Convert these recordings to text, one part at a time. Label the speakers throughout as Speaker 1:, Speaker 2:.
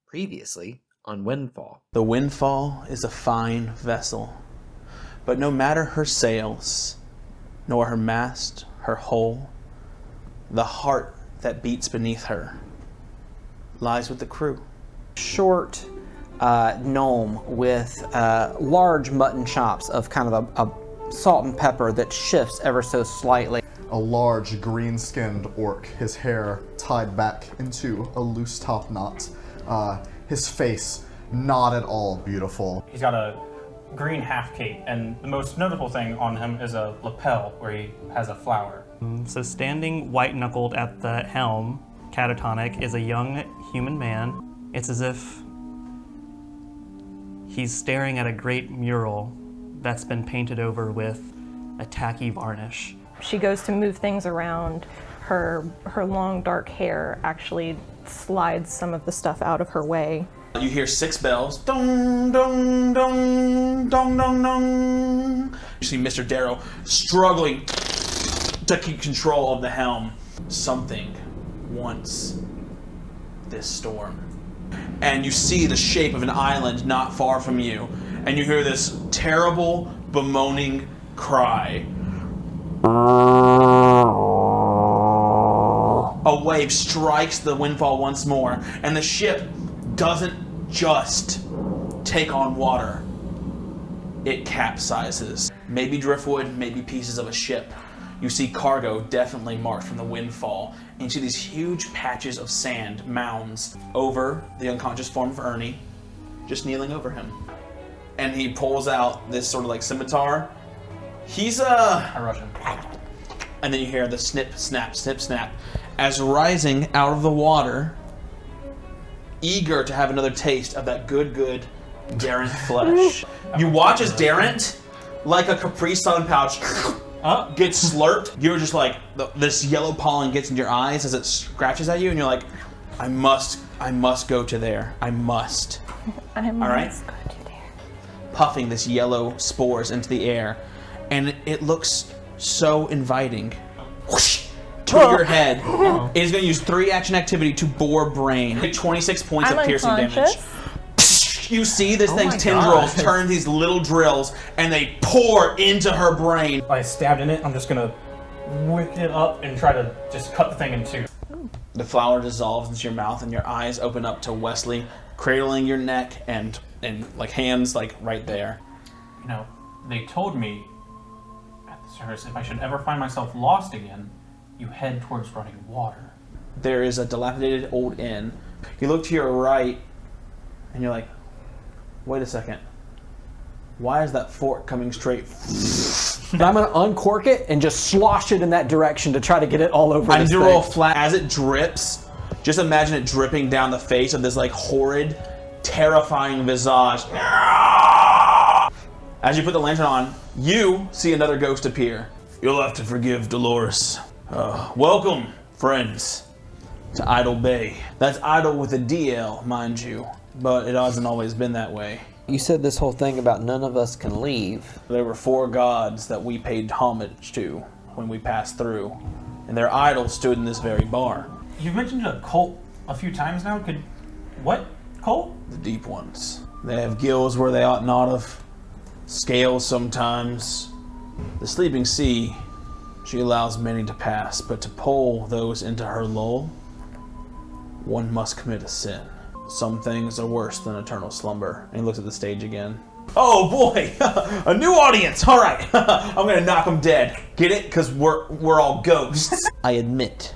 Speaker 1: Previously on Windfall.
Speaker 2: The Windfall is a fine vessel, but no matter her sails, nor her mast, her hull, the heart that beats beneath her lies with the crew.
Speaker 3: Short gnome with large mutton chops of kind of a salt and pepper that shifts ever so slightly.
Speaker 4: A large green-skinned orc, his hair tied back into a loose top knot. His face not at all beautiful.
Speaker 5: He's got a green half cape, and the most notable thing on him is a lapel where he has a flower. So standing white-knuckled at the helm, catatonic, is a young human man. It's as if he's staring at a great mural that's been painted over with a tacky varnish.
Speaker 6: She goes to move things around. Her long dark hair actually slides some of the stuff out of her way.
Speaker 2: You hear 6 bells. Dong, dong, dong, dong, dong, dong. You see Mr. Darrow struggling to keep control of the helm. Something wants this storm. And you see the shape of an island not far from you. And you hear this terrible, bemoaning cry. A wave strikes the Windfall once more, and the ship doesn't just take on water. It capsizes. Maybe driftwood, maybe pieces of a ship. You see cargo definitely marked from the Windfall, and you see these huge patches of sand, mounds, over the unconscious form of Ernie, just kneeling over him. And he pulls out this sort of like scimitar. He's
Speaker 5: I rush him.
Speaker 2: And then you hear the snip, snap, snip, snap, as rising out of the water, eager to have another taste of that good Darrent flesh. You watch as Darrent, like a Capri Sun pouch, gets slurped. You're just like, this yellow pollen gets in your eyes as it scratches at you, and you're like, I must go to there. I must.
Speaker 6: I must
Speaker 2: All right?
Speaker 6: go to there.
Speaker 2: Puffing this yellow spores into the air, and it looks so inviting. Whoosh, to your head. It is going to use 3 action activity to bore brain. 26 points
Speaker 6: I'm
Speaker 2: of piercing damage.
Speaker 6: unconscious.
Speaker 2: You see this thing's tendrils turn these little drills, and they pour into her brain.
Speaker 5: If I stabbed in it, I'm just gonna wick it up and try to just cut the thing in 2.
Speaker 2: The flower dissolves into your mouth, and your eyes open up to Wesley cradling your neck and like hands like right there.
Speaker 5: You know, they told me at the service if I should ever find myself lost again, you head towards running water.
Speaker 2: There is a dilapidated old inn. You look to your right, and you're like, wait a second. Why is that fork coming straight?
Speaker 3: But I'm gonna uncork it and just slosh it in that direction to try to get it all over
Speaker 2: I
Speaker 3: this
Speaker 2: need to roll
Speaker 3: thing.
Speaker 2: flat. As it drips, just imagine it dripping down the face of this like horrid, terrifying visage. As you put the lantern on, you see another ghost appear. You'll have to forgive Dolores. Welcome, friends, to Idle Bay. That's Idle with a DL, mind you, but it hasn't always been that way.
Speaker 3: You said this whole thing about none of us can leave.
Speaker 2: There were 4 gods that we paid homage to when we passed through, and their idols stood in this very bar.
Speaker 5: You've mentioned a cult a few times now. What cult?
Speaker 2: The deep ones. They have gills where they ought not have, scales sometimes. The sleeping sea, she allows many to pass, but to pull those into her lull, one must commit a sin. Some things are worse than eternal slumber. And he looks at the stage again. Oh boy, a new audience. All right, I'm gonna knock them dead. Get it? Because we're all ghosts. I admit,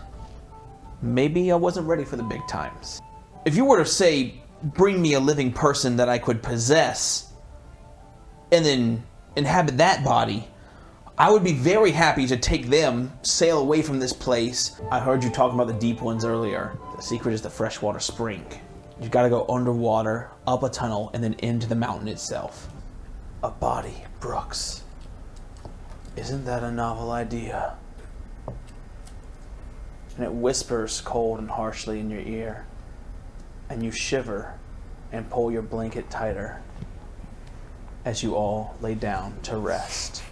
Speaker 2: maybe I wasn't ready for the big times. If you were to say, bring me a living person that I could possess, and then inhabit that body, I would be very happy to take them, sail away from this place. I heard you talking about the deep ones earlier. The secret is the freshwater spring. You've got to go underwater, up a tunnel, and then into the mountain itself. A body, Brooks. Isn't that a novel idea? And it whispers cold and harshly in your ear. And you shiver and pull your blanket tighter as you all lay down to rest.